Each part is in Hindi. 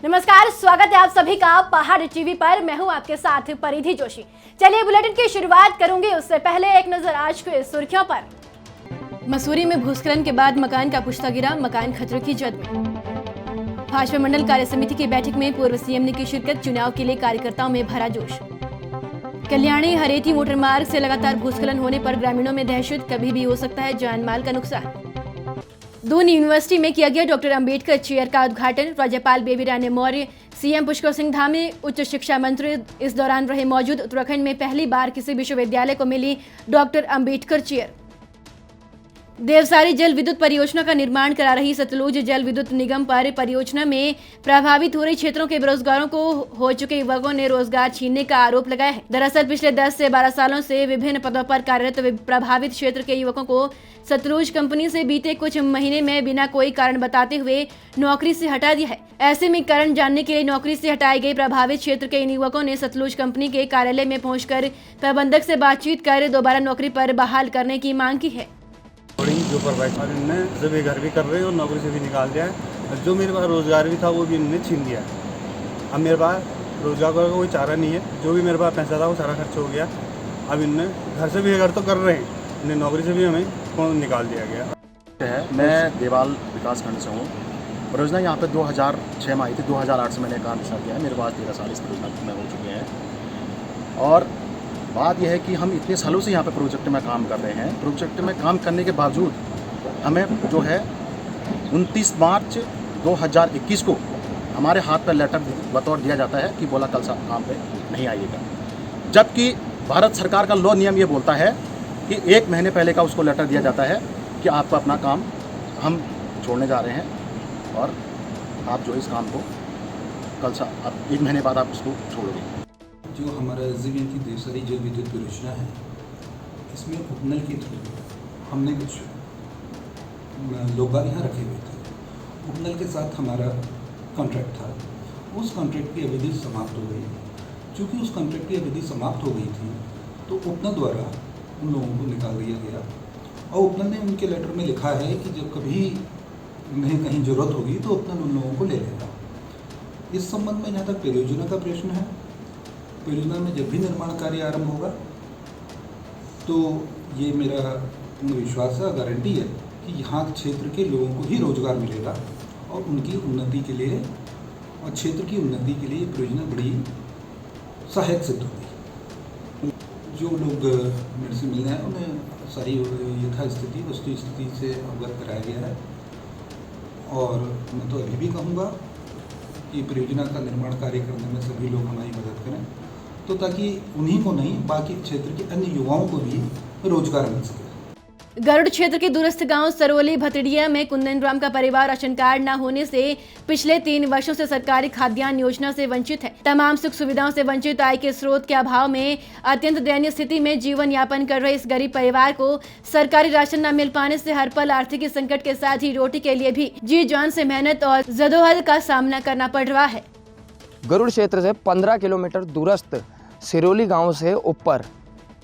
नमस्कार, स्वागत है आप सभी का पहाड़ टीवी पर। मैं हूं आपके साथ परिधि जोशी। चलिए बुलेटिन की शुरुआत करूंगी, उससे पहले एक नजर आज की सुर्खियों पर। मसूरी में भूस्खलन के बाद मकान का पुश्ता गिरा, मकान खतरे की जद में। भाजपा मंडल कार्य समिति की बैठक में पूर्व सीएम ने की शिरकत, चुनाव के लिए कार्यकर्ताओं में भरा जोश। कल्याणी हरेठी मोटर मार्ग से लगातार भूस्खलन होने पर ग्रामीणों में दहशत, कभी भी हो सकता है जान माल का नुकसान। दून यूनिवर्सिटी में किया गया डॉक्टर अंबेडकर चेयर का उद्घाटन, राज्यपाल बेबी रानी मौर्य, सीएम पुष्कर सिंह धामी, उच्च शिक्षा मंत्री इस दौरान रहे मौजूद। उत्तराखंड में पहली बार किसी विश्वविद्यालय को मिली डॉक्टर अंबेडकर चेयर। देवसारी जल विद्युत परियोजना का निर्माण करा रही सतलुज जल विद्युत निगम पर परियोजना में प्रभावित हो रही क्षेत्रों के बेरोजगारों को हो चुके युवकों ने रोजगार छीनने का आरोप लगाया है। दरअसल पिछले 10 से 12 सालों से विभिन्न पदों पर कार्यरत प्रभावित क्षेत्र के युवकों को सतलुज कंपनी से बीते कुछ महीने में बिना कोई कारण बताते हुए नौकरी से हटा दिया है। ऐसे में कारण जानने के लिए नौकरी से हटाए गए प्रभावित क्षेत्र के इन युवकों ने सतलुज कंपनी के कार्यालय में पहुंचकर प्रबंधक से बातचीत कर दोबारा नौकरी पर बहाल करने की मांग की है। जो परवाइजर इनने जब ये घर भी कर रहे हैं और नौकरी से भी निकाल दिया है। जो मेरे पास रोज़गार भी था वो भी इन्होंने छीन लिया है। अब मेरे पास रोज़गार का कोई चारा नहीं है। जो भी मेरे पास पैसा था वो सारा खर्च हो गया। अब इनने घर से भी घर तो कर रहे हैं, इन्हें नौकरी से भी हमें निकाल दिया गया। मैं देवाल विकास खंड से हूँ। परियोजना यहाँ पे 2006 में आई थी, 2008 से मैंने काम स्टार्ट किया है। मेरे पास 13 साल इस परियोजना में हो चुके हैं। और बात यह है कि हम इतने सालों से यहाँ पे प्रोजेक्ट में काम कर रहे हैं। प्रोजेक्ट में काम करने के बावजूद हमें जो है 29 मार्च 2021 को हमारे हाथ पर लेटर बतौर दिया जाता है कि बोला कल काम पे नहीं आइएगा, जबकि भारत सरकार का लॉ नियम ये बोलता है कि 1 महीने पहले का उसको लेटर दिया जाता है कि आपको अपना काम हम छोड़ने जा रहे हैं और आप जो इस काम को कल अब 1 महीने बाद आप उसको छोड़ोगे। जो हमारा जीवन की देवसारी जल विद्युत परियोजना है, इसमें उपनल के थ्रू हमने कुछ लोग यहाँ रखे हुए थे। उपनल के साथ हमारा कॉन्ट्रैक्ट था। उस कॉन्ट्रैक्ट की अवधि समाप्त हो गई। चूँकि उस कॉन्ट्रैक्ट की अवधि समाप्त हो गई थी तो उपनल द्वारा उन लोगों को निकाल दिया गया और उपनल ने उनके लेटर में लिखा है कि जब कभी उन्हें कहीं ज़रूरत होगी तो उपनल उन लोगों को ले लेगा। इस संबंध में जहाँ तक परियोजना का प्रश्न है, परियोजना में जब भी निर्माण कार्य आरंभ होगा तो ये मेरा पूर्ण विश्वास है, गारंटी है कि यहाँ क्षेत्र के लोगों को ही रोजगार मिलेगा और उनकी उन्नति के लिए और क्षेत्र की उन्नति के लिए ये परियोजना बड़ी सहायक सिद्ध होगी। जो लोग मेरे से मिलने हैं उन्हें सारी यथास्थिति वस्तु स्थिति से अवगत कराया गया है और मैं तो अभी भी कहूँगा कि परियोजना का निर्माण कार्य करने में सभी लोग हमारी मदद करें, तो ताकि उन्हीं को नहीं बाकी क्षेत्र के अन्य युवाओं को भी रोजगार मिल सके। गरुड़ क्षेत्र के दूरस्थ गांव सरोली भतड़िया में कुंदन राम का परिवार राशन कार्ड न होने से पिछले 3 वर्षों से सरकारी खाद्यान्न योजना से वंचित है। तमाम सुख सुविधाओं से वंचित, आय के स्रोत के अभाव में अत्यंत दयनीय स्थिति में जीवन यापन कर रहे इस गरीब परिवार को सरकारी राशन न मिल पाने से हर पल आर्थिक संकट के साथ ही रोटी के लिए भी जी जान से मेहनत और जदोजहद का सामना करना पड़ रहा है। गरुड़ क्षेत्र से 15 किलोमीटर दूरस्थ सिरोली गांव से ऊपर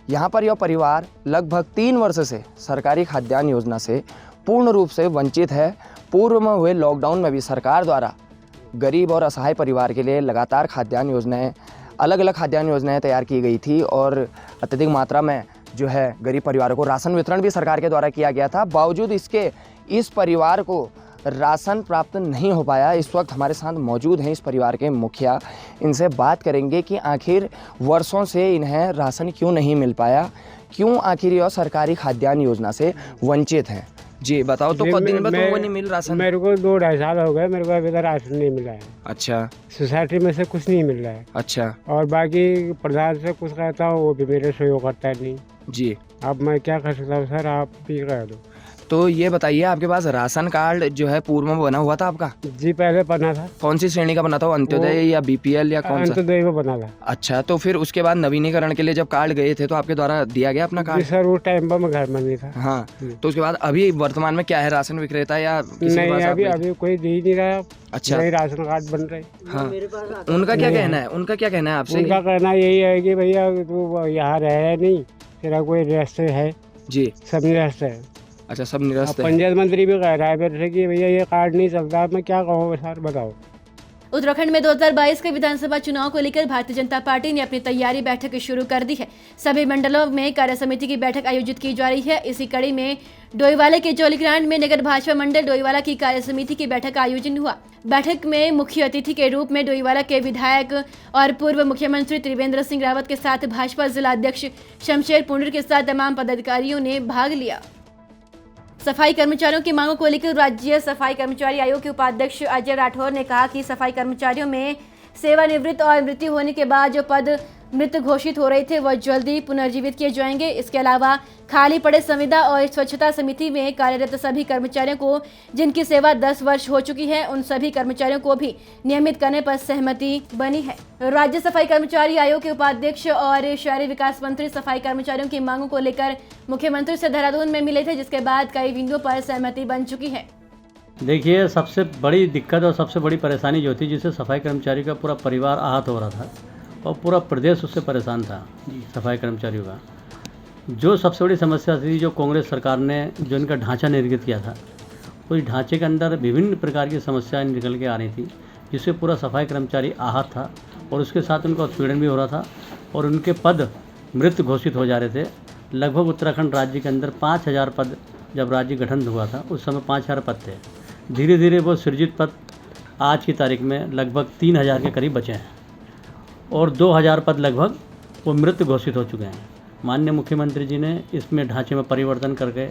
यहाँ पर यह परिवार लगभग 3 वर्ष से सरकारी खाद्यान्न योजना से पूर्ण रूप से वंचित है। पूर्व में हुए लॉकडाउन में भी सरकार द्वारा गरीब और असहाय परिवार के लिए लगातार खाद्यान्न योजनाएं, अलग अलग खाद्यान्न योजनाएं तैयार की गई थी और अत्यधिक मात्रा में जो है गरीब परिवारों को राशन वितरण भी सरकार के द्वारा किया गया था। बावजूद इसके इस परिवार को राशन प्राप्त नहीं हो पाया। इस वक्त हमारे साथ मौजूद हैं इस परिवार के मुखिया, इनसे बात करेंगे कि आखिर वर्षों से इन्हें राशन क्यों नहीं मिल पाया, क्यों आखिर यह सरकारी खाद्यान्न योजना से वंचित हैं। जी बताओ, तो कब दिन तुमको नहीं मिल राशन? मेरे को 2-2.5 साल हो गए, मेरे को अभी तक राशन नहीं मिला है। अच्छा, सोसाइटी में से कुछ नहीं मिल रहा है। अच्छा, और बाकी प्रधान से कुछ कहता हूँ वो भी मेरे सहयोग करता है नहीं। जी अब मैं क्या कर सकता हूँ सर, आप भी कह दो। तो ये बताइए, आपके पास राशन कार्ड जो है पूर्व में बना हुआ था आपका? जी पहले बना था। कौन सी श्रेणी का बना था, अंत्योदय या बीपीएल या कौन सा? अंत्योदय में बना था। अच्छा, तो फिर उसके बाद नवीनीकरण के लिए जब कार्ड गए थे तो आपके द्वारा दिया गया अपना कार्ड? सर उस टाइम पर मैं घर में नहीं था। हाँ, तो उसके बाद अभी वर्तमान में क्या है, राशन विक्रेता या नहीं? अभी कोई दे ही नहीं रहा। अच्छा, नहीं राशन कार्ड बन रहे। हाँ, उनका क्या कहना है? उनका क्या कहना है आपसे? उनका कहना यही है कि भैया तू यहाँ रह नहीं, तेरा कोई रास्ते है? जी, सब निरस्त है। अच्छा, सब निरस्त है। पंचायत मंत्री भी कह रहा है मेरे से कि भैया ये कार्ड नहीं चलता। मैं क्या कहूँ सर, बताओ। उत्तराखंड में 2022 के विधानसभा चुनाव को लेकर भारतीय जनता पार्टी ने अपनी तैयारी बैठक शुरू कर दी है। सभी मंडलों में कार्य समिति की बैठक आयोजित की जा रही है। इसी कड़ी में डोईवाला के जौलीग्रांट में नगर भाजपा मंडल डोईवाला की कार्य समिति की बैठक का आयोजन हुआ। बैठक में मुख्य अतिथि के रूप में डोईवाला के विधायक और पूर्व मुख्यमंत्री त्रिवेंद्र सिंह रावत के साथ भाजपा जिला अध्यक्ष शमशेर पुंडर के साथ तमाम पदाधिकारियों ने भाग लिया। सफाई कर्मचारियों की मांगों को लेकर राज्य सफाई कर्मचारी आयोग के उपाध्यक्ष अजय राठौर ने कहा कि सफाई कर्मचारियों में सेवानिवृत्त और मृत्यु होने के बाद जो पद मृत घोषित हो रहे थे वह जल्दी पुनर्जीवित किए जाएंगे। इसके अलावा खाली पड़े संविदा और स्वच्छता समिति में कार्यरत सभी कर्मचारियों को जिनकी सेवा 10 वर्ष हो चुकी है उन सभी कर्मचारियों को भी नियमित करने पर सहमति बनी है। राज्य सफाई कर्मचारी आयोग के उपाध्यक्ष और शहरी विकास मंत्री सफाई कर्मचारियों की मांगों को लेकर मुख्यमंत्री से देहरादून में मिले थे, जिसके बाद कई बिंदुओं पर सहमति बन चुकी है। देखिए, सबसे बड़ी दिक्कत और सबसे बड़ी परेशानी जो थी, जिससे सफाई कर्मचारी का पूरा परिवार आहत हो रहा था और पूरा प्रदेश उससे परेशान था सफाई कर्मचारियों का। जो सबसे बड़ी समस्या थी, जो कांग्रेस सरकार ने जो इनका ढांचा निर्गत किया था, उस ढांचे के अंदर विभिन्न प्रकार की समस्याएं निकल के आ रही थी, जिससे पूरा सफाई कर्मचारी आहत था और उसके साथ उनका उत्पीड़न भी हो रहा था और उनके पद मृत घोषित हो जा रहे थे। लगभग उत्तराखंड राज्य के अंदर 5000 पद जब राज्य गठन हुआ था उस समय 5000 पद थे। धीरे धीरे वो सृजित पद आज की तारीख में लगभग 3000 के करीब बचे हैं और 2000 पद लगभग वो मृत घोषित हो चुके हैं। माननीय मुख्यमंत्री जी ने इसमें ढांचे में परिवर्तन करके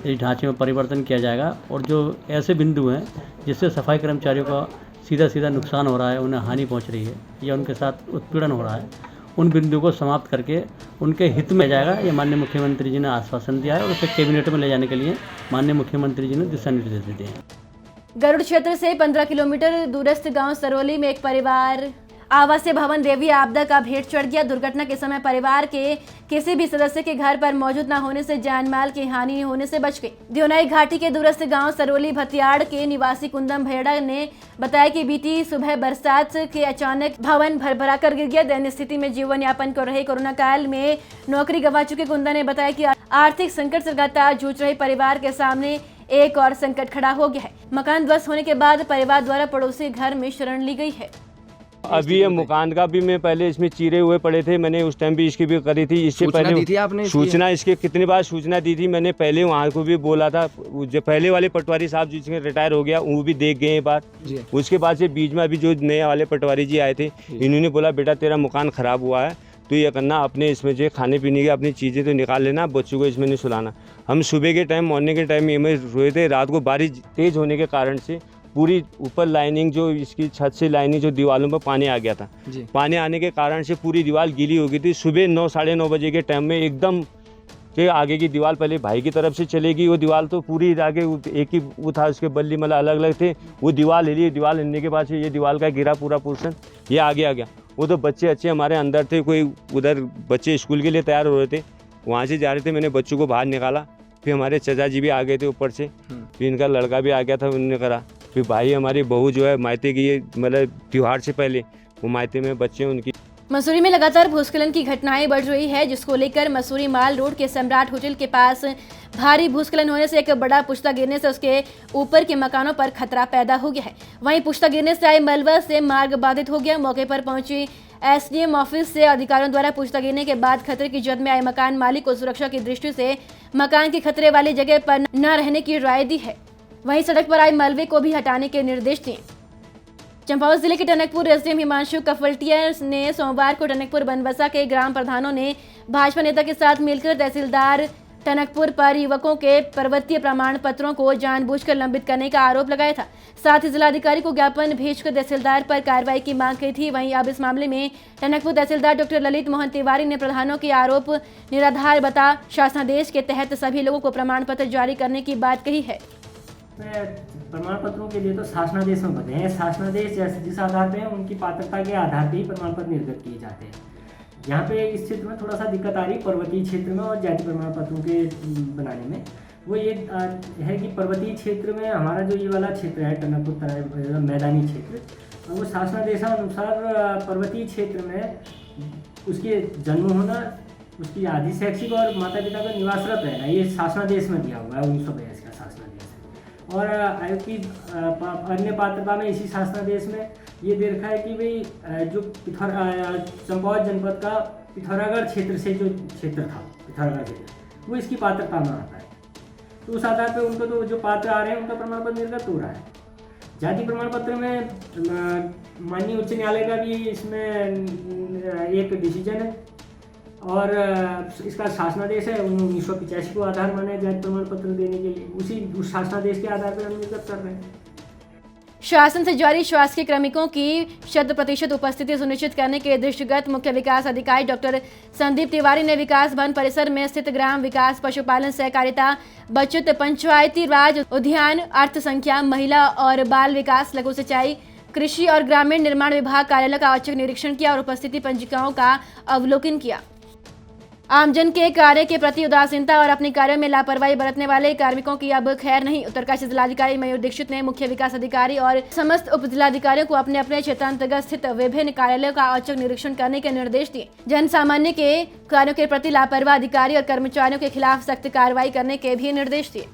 इस ढांचे में परिवर्तन किया जाएगा और जो ऐसे बिंदु हैं जिससे सफाई कर्मचारियों का सीधा नुकसान हो रहा है, उन्हें हानि पहुंच रही है या उनके साथ उत्पीड़न हो रहा है, उन बिंदुओं को समाप्त करके उनके हित में जाएगा। ये माननीय मुख्यमंत्री जी ने आश्वासन दिया है और उसे कैबिनेट में ले जाने के लिए माननीय मुख्यमंत्री जी ने दिशा निर्देश दिए हैं। गरुड़ क्षेत्र से 15 किलोमीटर दूरस्थ गांव सरोली में एक परिवार आवासीय भवन देवी आपदा का भेंट चढ़ गया। दुर्घटना के समय परिवार के किसी भी सदस्य के घर पर मौजूद न होने से जान माल की हानि होने से बच गई। दियोनाई घाटी के दूरस्थ गांव सरोली भतियाड़ के निवासी कुंदम भेड़ा ने बताया कि बीती सुबह बरसात के अचानक भवन भरभरा कर गिर गया। दैनिक स्थिति में जीवन यापन कर रहे कोरोना काल में नौकरी गंवा चुके कुंदम ने बताया कि आर्थिक संकट से लगातार जूझ रहे परिवार के सामने एक और संकट खड़ा हो गया है। मकान ध्वस्त होने के बाद परिवार द्वारा पड़ोसी घर में शरण ली गई है। अभी ये मकान का भी मैं पहले इसमें चीरे हुए पड़े थे, मैंने उस टाइम भी इसकी भी करी थी। इससे पहले दी थी आपने सूचना इसके कितनी बार सूचना दी थी मैंने, पहले वहाँ को भी बोला था। जो पहले वाले पटवारी साहब जिसके रिटायर हो गया वो भी देख गए एक बार। उसके बाद से बीच में अभी जो नए वाले पटवारी जी आए थे, इन्होंने बोला बेटा तेरा मकान ख़राब हुआ है, तो ये करना अपने इसमें जो खाने पीने की अपनी चीज़ें तो निकाल लेना, बच्चों को इसमें नहीं सुलाना। हम सुबह के टाइम मॉर्निंग के टाइम में सोए थे, रात को बारिश तेज़ होने के कारण से पूरी ऊपर लाइनिंग जो इसकी छत से लाइनिंग जो दीवारों पर पानी आ गया था, पानी आने के कारण से पूरी दीवार गीली हो गई थी। सुबह 9 साढ़े 9 बजे के टाइम में एकदम के आगे की दीवार पहले भाई की तरफ से चलेगी, वो दीवार तो पूरी आगे एक ही वो था, उसके बल्ली मतलब अलग अलग थे, वो दीवार हिली। दीवार हिलने के बाद से ये दीवार का गिरा पूरा पोर्शन, ये आगे आ गया। वो तो बच्चे अच्छे हमारे अंदर थे, कोई उधर बच्चे स्कूल के लिए तैयार हो रहे थे, वहाँ से जा रहे थे, मैंने बच्चों को बाहर निकाला। फिर हमारे चाचा जी भी आ गए थे ऊपर से, फिर इनका लड़का भी आ गया था, उन्होंने करा। फिर भाई हमारी बहू जो है मायते की, मतलब त्यौहार से पहले वो मायते में बच्चे उनकी। मसूरी में लगातार भूस्खलन की घटनाएं बढ़ रही है, जिसको लेकर मसूरी माल रोड के सम्राट होटल के पास भारी भूस्खलन होने से एक बड़ा पुश्ता गिरने से उसके ऊपर के मकानों पर खतरा पैदा हो गया है। वहीं पुश्ता गिरने से आए मलबा से मार्ग बाधित हो गया। मौके पर पहुंची एसडीएम ऑफिस से अधिकारियों द्वारा पुश्ता गिरने के बाद खतरे की जद में आए मकान मालिक को सुरक्षा की दृष्टि से मकान की खतरे वाली जगह पर न रहने की राय दी है। वहीं सड़क पर आए मलबे को भी हटाने के निर्देश दिए। चंपावत जिले के टनकपुर एसडीएम हिमांशु कफलटिया ने सोमवार को टनकपुर बनबसा के ग्राम प्रधानों ने भाजपा नेता के साथ मिलकर तहसीलदार टनकपुर पर युवकों के पर्वतीय प्रमाण पत्रों को जानबूझकर लंबित करने का आरोप लगाया था। साथ ही जिलाधिकारी को ज्ञापन भेजकर तहसीलदार पर कार्रवाई की मांग की थी। वहीं अब इस मामले में टनकपुर तहसीलदार डॉक्टर ललित मोहन तिवारी ने प्रधानों के आरोप निराधार बता शासनादेश के तहत सभी लोगों को प्रमाण पत्र जारी करने की बात कही है। प्रमाण पत्रों के लिए तो शासनादेश में बने हैं। शासनादेश जैसे जिस आधार पे हैं उनकी पात्रता के आधार पे ही प्रमाण पत्र निर्गत किए जाते हैं। यहाँ पे इस क्षेत्र में थोड़ा सा दिक्कत आ रही है पर्वतीय क्षेत्र में और जाति प्रमाण पत्रों के बनाने में। वो ये है कि पर्वतीय क्षेत्र में हमारा जो ये वाला क्षेत्र है टनकपुर मैदानी क्षेत्र, वो शासनादेशानुसार पर्वतीय क्षेत्र में उसके जन्म होना, उसकी आदि शैक्षिक और माता पिता का निवासरत रहना, ये शासनादेश में दिया हुआ है 1982 का शासनादेश। और आयोग की अन्य पात्रता में इसी शासनादेश में ये दे रखा है कि भाई जो चंपावत जनपद का पिथौरागढ़ क्षेत्र से जो क्षेत्र था, पिथौरागढ़ क्षेत्र, वो इसकी पात्रता में आता है। तो उस आधार पर उनको तो जो पात्र आ रहे हैं उनका प्रमाण पत्र निर्गत हो रहा है। जाति प्रमाण पत्र में माननीय उच्च न्यायालय का भी इसमें एक डिसीजन है और इसका शासनादेश है 1985 को आधार माना है जाति प्रमाण पत्र देने के लिए। उस शासनादेश के आधार पर हम निर्गत कर रहे हैं। शासन से जारी शासकीय कार्मिकों की 100% उपस्थिति सुनिश्चित करने के दृष्टिगत मुख्य विकास अधिकारी डॉक्टर संदीप तिवारी ने विकास भवन परिसर में स्थित ग्राम विकास, पशुपालन, सहकारिता, बचत, पंचायती राज, उद्यान, अर्थ संख्या, महिला और बाल विकास, लघु सिंचाई, कृषि और ग्रामीण निर्माण विभाग कार्यालय का औचक निरीक्षण किया और उपस्थिति पंजिकाओं का अवलोकन किया। आमजन के कार्य के प्रति उदासीनता और अपने कार्यों में लापरवाही बरतने वाले कार्मिकों की अब खैर नहीं। उत्तरकाशी जिलाधिकारी मयूर दीक्षित ने मुख्य विकास अधिकारी और समस्त उप जिलाधिकारियों को अपने अपने क्षेत्रांतर्गत स्थित विभिन्न कार्यालयों का औचक निरीक्षण करने के निर्देश दिए। जन सामान्य के कार्यों के प्रति लापरवाह अधिकारी और कर्मचारियों के खिलाफ सख्त कार्रवाई करने के भी निर्देश दिए।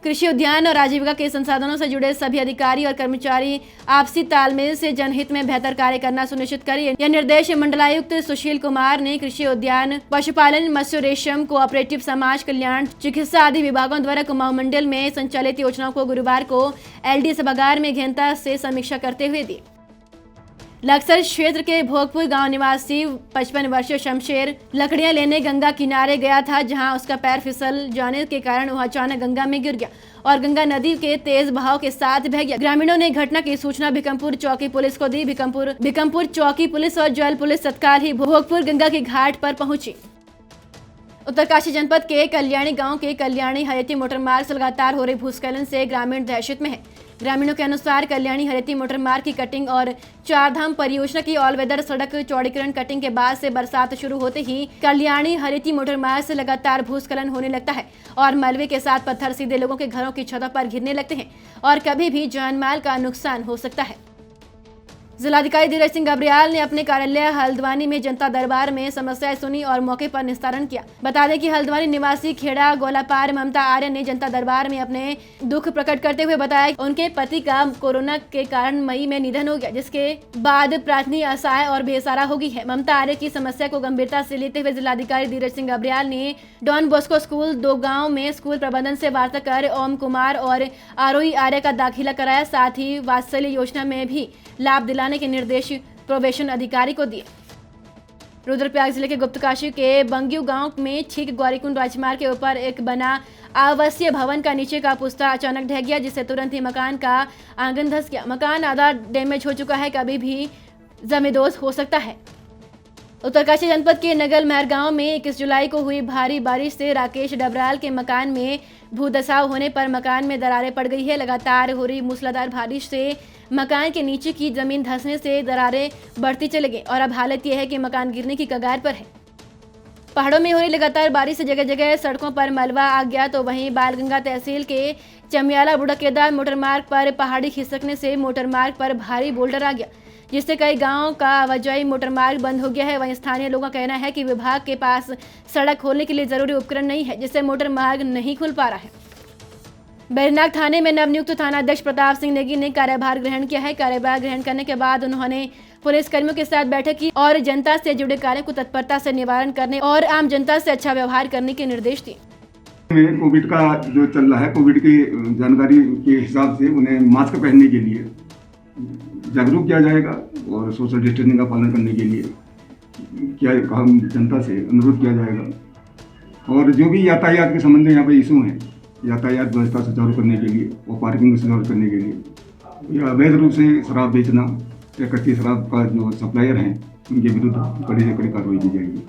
कृषि, उद्यान और आजीविका के संसाधनों से जुड़े सभी अधिकारी और कर्मचारी आपसी तालमेल से जनहित में बेहतर कार्य करना सुनिश्चित करें। यह निर्देश मंडलायुक्त सुशील कुमार ने कृषि, उद्यान, पशुपालन, मत्स्य, रेशम, कोऑपरेटिव, समाज कल्याण, चिकित्सा आदि विभागों द्वारा कुमाऊं मंडल में संचालित योजनाओं को गुरुवार को LD सभागार में गहनता से समीक्षा करते हुए दी। लक्सर क्षेत्र के भोगपुर गांव निवासी 55 वर्षीय शमशेर लकड़ियां लेने गंगा किनारे गया था, जहां उसका पैर फिसल जाने के कारण वह अचानक गंगा में गिर गया और गंगा नदी के तेज बहाव के साथ बह गया। ग्रामीणों ने घटना की सूचना भिकमपुर चौकी पुलिस को दी। भिकमपुर चौकी पुलिस और जल पुलिस तत्काल ही भोगपुर गंगा के घाट पर पहुंची। उत्तरकाशी जनपद के कल्याणी गांव के कल्याणी हरेती मोटर मार्ग से लगातार हो रही भूस्खलन से ग्रामीण दहशत में है। ग्रामीणों के अनुसार कल्याणी हरेती मोटर मार्ग की कटिंग और चारधाम परियोजना की ऑल वेदर सड़क चौड़ीकरण कटिंग के बाद से बरसात शुरू होते ही कल्याणी हरेती मोटर मार्ग से लगातार भूस्खलन होने लगता है और मलबे के साथ पत्थर सीधे लोगों के घरों की छतों पर गिरने लगते हैं और कभी भी जान माल का नुकसान हो सकता है। जिलाधिकारी धीरज सिंह गब्रियाल ने अपने कार्यालय हल्द्वानी में जनता दरबार में समस्याएं सुनी और मौके पर निस्तारण किया। बता दें कि हल्द्वानी निवासी खेड़ा गोलापार ममता आर्य ने जनता दरबार में अपने दुख प्रकट करते हुए बताया कि उनके पति का कोरोना के कारण मई में निधन हो गया, जिसके बाद प्राथमिक असहाय और बेसहारा हो गई है। ममता आर्य की समस्या को गंभीरता से लेते हुए जिलाधिकारी धीरज सिंह गब्रियाल ने डॉन बॉस्को स्कूल 2 गाँव में स्कूल प्रबंधन से वार्ता कर ओम कुमार और आरोही आर्य का दाखिला कराया। साथ ही वात्सल्य योजना में भी लाभ दिलाने के निर्देश प्रोबेशन अधिकारी को दिए। रुद्रप्रयाग जिले के गुप्तकाशी के बंगियू गांव में ठीक गौरीकुंड राजमार्ग के ऊपर एक बना आवासीय भवन का नीचे का पुस्ता अचानक ढह गया, जिससे तुरंत ही मकान का आंगन धंस गया। मकान आधा डैमेज हो चुका है, कभी भी जमींदोज हो सकता है। उत्तरकाशी जनपद के नगल महर गांव में 21 जुलाई को हुई भारी बारिश से राकेश डबराल के मकान में भूधसाव होने पर मकान में दरारें पड़ गई है। लगातार हो रही मूसलाधार बारिश से मकान के नीचे की जमीन धंसने से दरारें बढ़ती चली गई और अब हालत यह है कि मकान गिरने की कगार पर है। पहाड़ों में हो रही लगातार बारिश से जगह जगह सड़कों पर मलबा आ गया, तो वहीं बालगंगा तहसील के चमियाला बुढ़केदार मोटर मार्ग पर पहाड़ी खिसकने से मोटर मार्ग पर भारी बोल्डर आ गया, जिससे कई गांवों का आवाजाही मोटर मार्ग बंद हो गया है। वहीं स्थानीय लोगों का कहना है कि विभाग के पास सड़क खोलने के लिए जरूरी उपकरण नहीं है, जिससे मोटर मार्ग नहीं खुल पा रहा है। बैरनाग थाने में नवनियुक्त थानाध्यक्ष प्रताप सिंह नेगी ने कार्यभार ग्रहण किया है। कार्यभार ग्रहण करने के बाद उन्होंने पुलिसकर्मियों के साथ बैठक की और जनता से जुड़े कार्यों को तत्परता से निवारण करने और आम जनता से अच्छा व्यवहार करने के निर्देश दिए। कोविड का जो चल रहा है, कोविड की जानकारी के हिसाब से उन्हें मास्क पहनने के लिए जागरूक किया जाएगा और सोशल डिस्टेंसिंग का पालन करने के लिए क्या हम जनता से अनुरोध किया जाएगा। और जो भी यातायात के संबंध में यहाँ पर इशू हैं, यातायात व्यवस्था सुचारू करने के लिए और पार्किंग सुचारू करने के लिए या अवैध रूप से शराब बेचना या कच्ची शराब का जो सप्लायर हैं उनके विरुद्ध कड़ी से कड़ी कार्रवाई की जाएगी।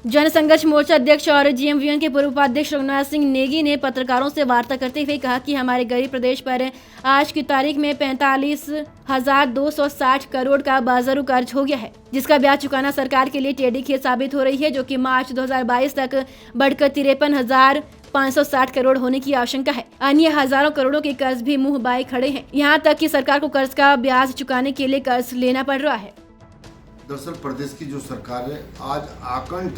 जन संघर्ष मोर्चा अध्यक्ष और GMVN के पूर्व उपाध्यक्ष रघुनाथ सिंह नेगी ने पत्रकारों से वार्ता करते हुए कहा कि हमारे गरीब प्रदेश पर आज की तारीख में 45,260 करोड़ का बाजारू कर्ज हो गया है, जिसका ब्याज चुकाना सरकार के लिए टेढ़ी खीर साबित हो रही है, जो कि मार्च 2022 तक बढ़कर 53,560 करोड़ होने की आशंका है। अन्य हजारों करोड़ों के कर्ज भी मुंह बाए खड़े हैं, यहाँ तक कि सरकार को कर्ज का ब्याज चुकाने के लिए कर्ज लेना पड़ रहा है। दरअसल प्रदेश की जो सरकार है आज आकंठ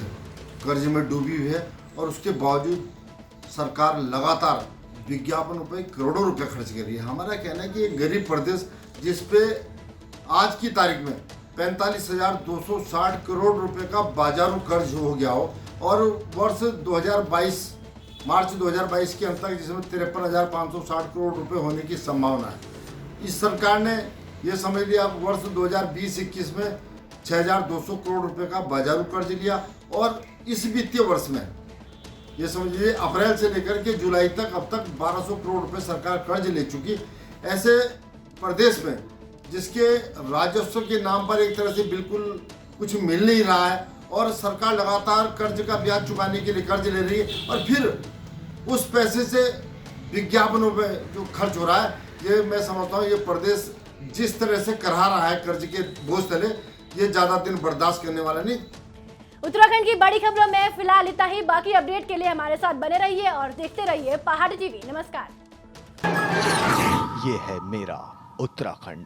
कर्ज में डूबी हुई है और उसके बावजूद सरकार लगातार विज्ञापनों पे करोड़ों रुपए खर्च कर रही है। हमारा कहना है कि एक गरीब प्रदेश जिस पे आज की तारीख में 45,260 करोड़ रुपए का बाजारू कर्ज हो गया हो और वर्ष 2022 मार्च 2022 के अंत तक जिसमें 53,560 करोड़ रुपए होने की संभावना है। इस सरकार ने ये समझ लिया वर्ष 2020-21 में 6,200 करोड़ रुपए का बाजारू कर्ज लिया और इस वित्तीय वर्ष में ये समझिए अप्रैल से लेकर के जुलाई तक अब तक 1,200 करोड़ रुपए सरकार कर्ज ले चुकी। ऐसे प्रदेश में जिसके राजस्व के नाम पर एक तरह से बिल्कुल कुछ मिल नहीं रहा है और सरकार लगातार कर्ज का ब्याज चुकाने के लिए कर्ज ले रही है और फिर उस पैसे से विज्ञापनों पे जो खर्च हो रहा है, ये मैं समझता हूँ ये प्रदेश जिस तरह से करहा रहा है कर्ज के बोझ तले, ये ज़्यादा दिन बर्दाश्त करने वाला नहीं। उत्तराखंड की बड़ी खबरों में फिलहाल इतना ही। बाकी अपडेट के लिए हमारे साथ बने रहिए और देखते रहिए पहाड़ टीवी। नमस्कार। ये है मेरा उत्तराखंड।